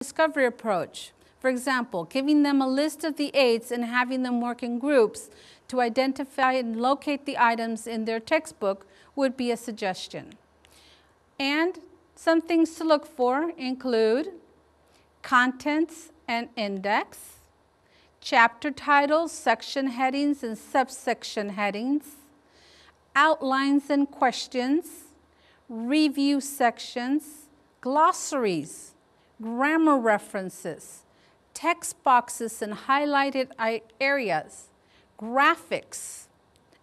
discovery approach. For example, giving them a list of the aids and having them work in groups to identify and locate the items in their textbook would be a suggestion. And some things to look for include contents and index, chapter titles, section headings and subsection headings, outlines and questions, review sections, glossaries, grammar references, text boxes and highlighted areas, graphics,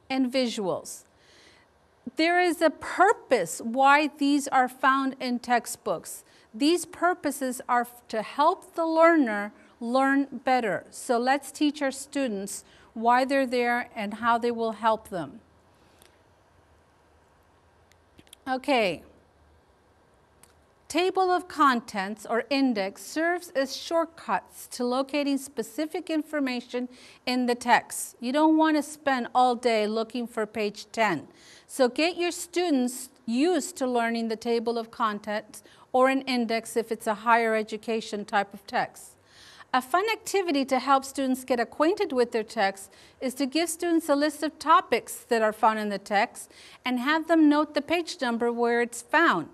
and visuals. There is a purpose why these are found in textbooks. These purposes are to help the learner learn better. So let's teach our students why they're there and how they will help them. Okay. Table of contents or index serves as shortcuts to locating specific information in the text. You don't want to spend all day looking for page 10. So get your students used to learning the table of contents or an index if it's a higher education type of text. A fun activity to help students get acquainted with their text is to give students a list of topics that are found in the text and have them note the page number where it's found.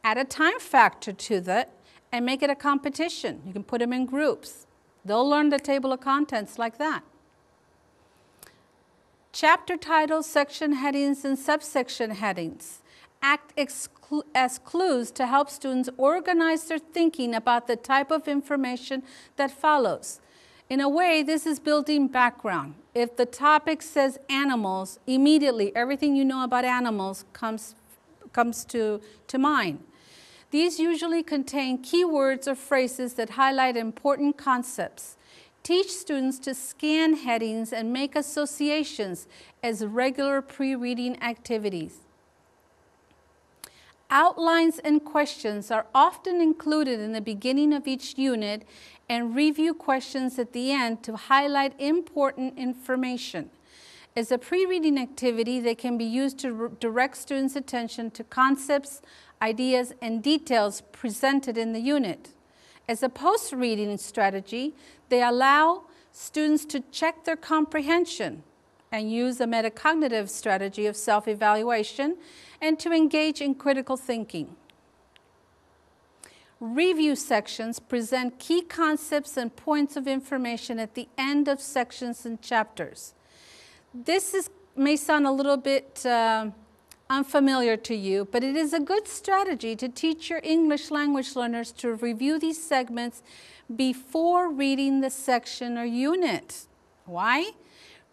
Add a time factor to that and make it a competition. You can put them in groups. They'll learn the table of contents like that. Chapter titles, section headings, and subsection headings act as clues to help students organize their thinking about the type of information that follows. In a way, this is building background. If the topic says animals, immediately everything you know about animals comes to mind. These usually contain keywords or phrases that highlight important concepts. Teach students to scan headings and make associations as regular pre-reading activities. Outlines and questions are often included in the beginning of each unit and review questions at the end to highlight important information. As a pre-reading activity, they can be used to direct students' attention to concepts, ideas, and details presented in the unit. As a post-reading strategy, they allow students to check their comprehension and use a metacognitive strategy of self-evaluation and to engage in critical thinking. Review sections present key concepts and points of information at the end of sections and chapters. This may sound a little bit unfamiliar to you, but it is a good strategy to teach your English language learners to review these segments before reading the section or unit. Why?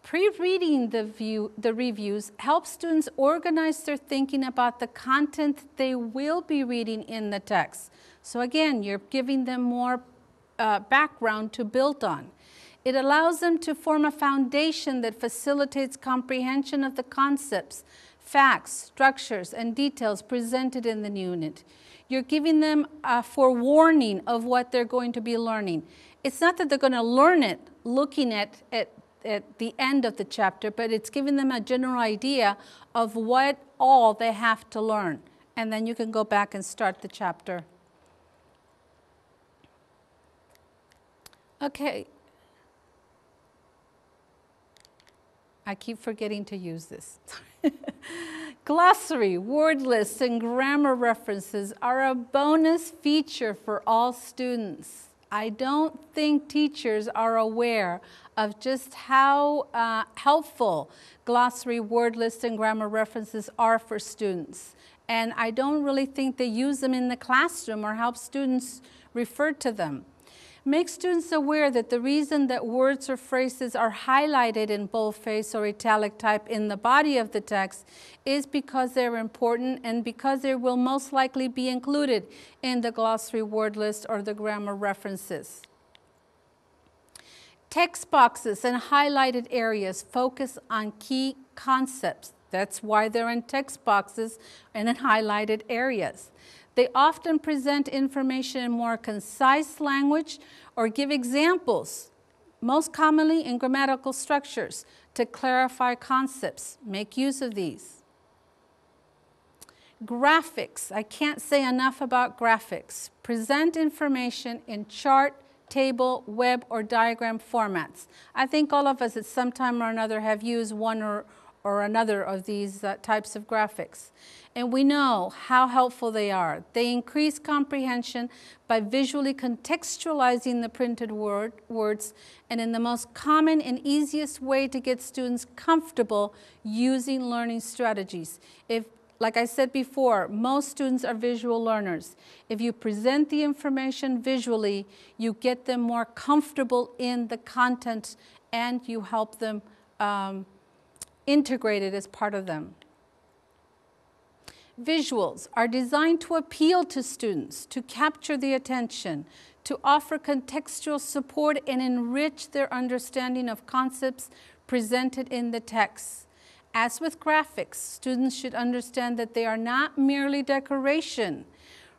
Pre-reading the reviews helps students organize their thinking about the content they will be reading in the text. So again, you're giving them more background to build on. It allows them to form a foundation that facilitates comprehension of the concepts, facts, structures, and details presented in the unit. You're giving them a forewarning of what they're going to be learning. It's not that they're going to learn it looking at the end of the chapter, but it's giving them a general idea of what all they have to learn. And then you can go back and start the chapter. Okay. I keep forgetting to use this. Glossary, word lists, and grammar references are a bonus feature for all students. I don't think teachers are aware of just how helpful glossary, word lists, and grammar references are for students. And I don't really think they use them in the classroom or help students refer to them. Make students aware that the reason that words or phrases are highlighted in boldface or italic type in the body of the text is because they're important and because they will most likely be included in the glossary, word list, or the grammar references. Text boxes and highlighted areas focus on key concepts. That's why they're in text boxes and in highlighted areas. They often present information in more concise language or give examples, most commonly in grammatical structures, to clarify concepts. Make use of these. Graphics. I can't say enough about graphics. Present information in chart, table, web, or diagram formats. I think all of us at some time or another have used one or another of these types of graphics. And we know how helpful they are. They increase comprehension by visually contextualizing the printed words and in the most common and easiest way to get students comfortable using learning strategies. Like I said before, most students are visual learners. If you present the information visually, you get them more comfortable in the content and you help them integrate it as part of them. Visuals are designed to appeal to students, to capture the attention, to offer contextual support and enrich their understanding of concepts presented in the text. As with graphics, students should understand that they are not merely decoration.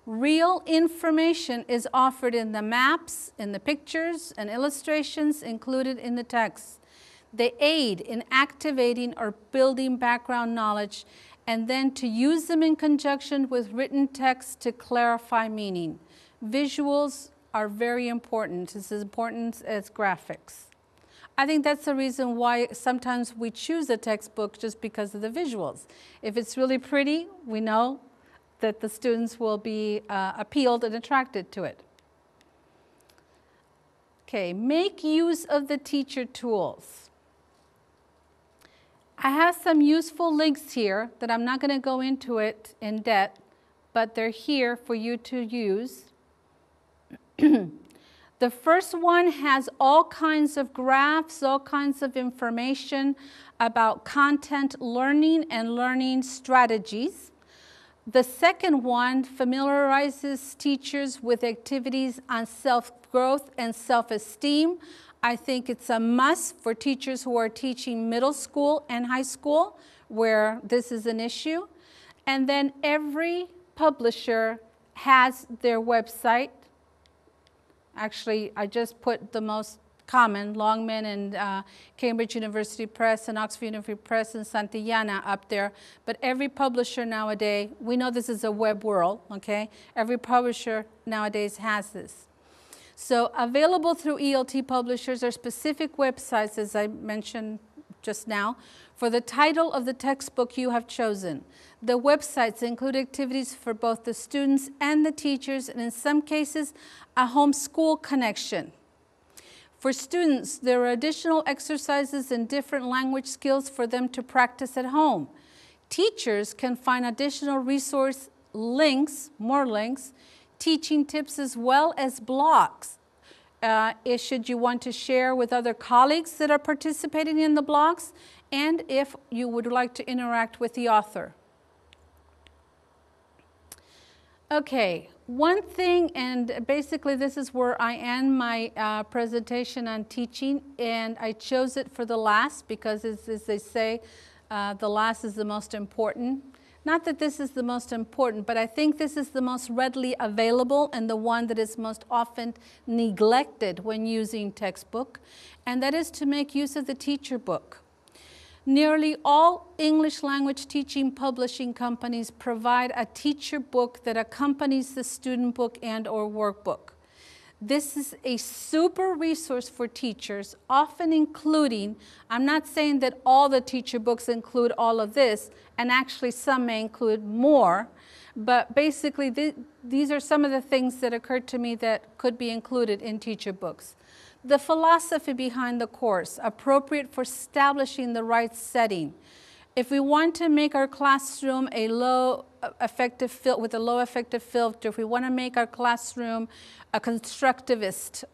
Real information is offered in the maps, in the pictures and illustrations included in the text. They aid in activating or building background knowledge and then to use them in conjunction with written text to clarify meaning. Visuals are very important, as important as graphics. I think that's the reason why sometimes we choose a textbook just because of the visuals. If it's really pretty, we know that the students will be appealed and attracted to it. Okay, make use of the teacher tools. I have some useful links here that I'm not going to go into it in depth, but they're here for you to use. The first one has all kinds of graphs, all kinds of information about content learning and learning strategies. The second one familiarizes teachers with activities on self-growth and self-esteem. I think it's a must for teachers who are teaching middle school and high school where this is an issue. And then every publisher has their website. Actually, I just put the most common, Longman and Cambridge University Press and Oxford University Press and Santillana up there. But every publisher nowadays, we know this is a web world, okay? Every publisher nowadays has this. So available through ELT publishers are specific websites, as I mentioned just now, for the title of the textbook you have chosen. The websites include activities for both the students and the teachers, and in some cases, a homeschool connection. For students, there are additional exercises and different language skills for them to practice at home. Teachers can find additional resource links, more links, teaching tips as well as blogs. Should you want to share with other colleagues that are participating in the blogs, and if you would like to interact with the author. Okay, one thing, and basically this is where I end my presentation on teaching, and I chose it for the last because, as they say, the last is the most important. Not that this is the most important, but I think this is the most readily available and the one that is most often neglected when using textbook, and that is to make use of the teacher book. Nearly all English language teaching publishing companies provide a teacher book that accompanies the student book and/or workbook. This is a super resource for teachers, often including, I'm not saying that all the teacher books include all of this, and actually some may include more, but basically these are some of the things that occurred to me that could be included in teacher books. The philosophy behind the course, appropriate for establishing the right setting. If we want to make our classroom a low effective filter, if we want to make our classroom a constructivist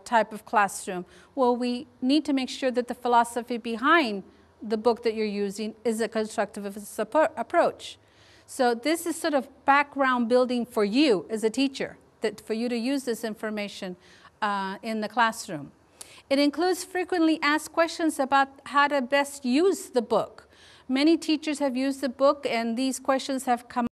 type of classroom, well, we need to make sure that the philosophy behind the book that you're using is a constructivist approach. So this is sort of background building for you as a teacher, that for you to use this information in the classroom. It includes frequently asked questions about how to best use the book. Many teachers have used the book, and these questions have come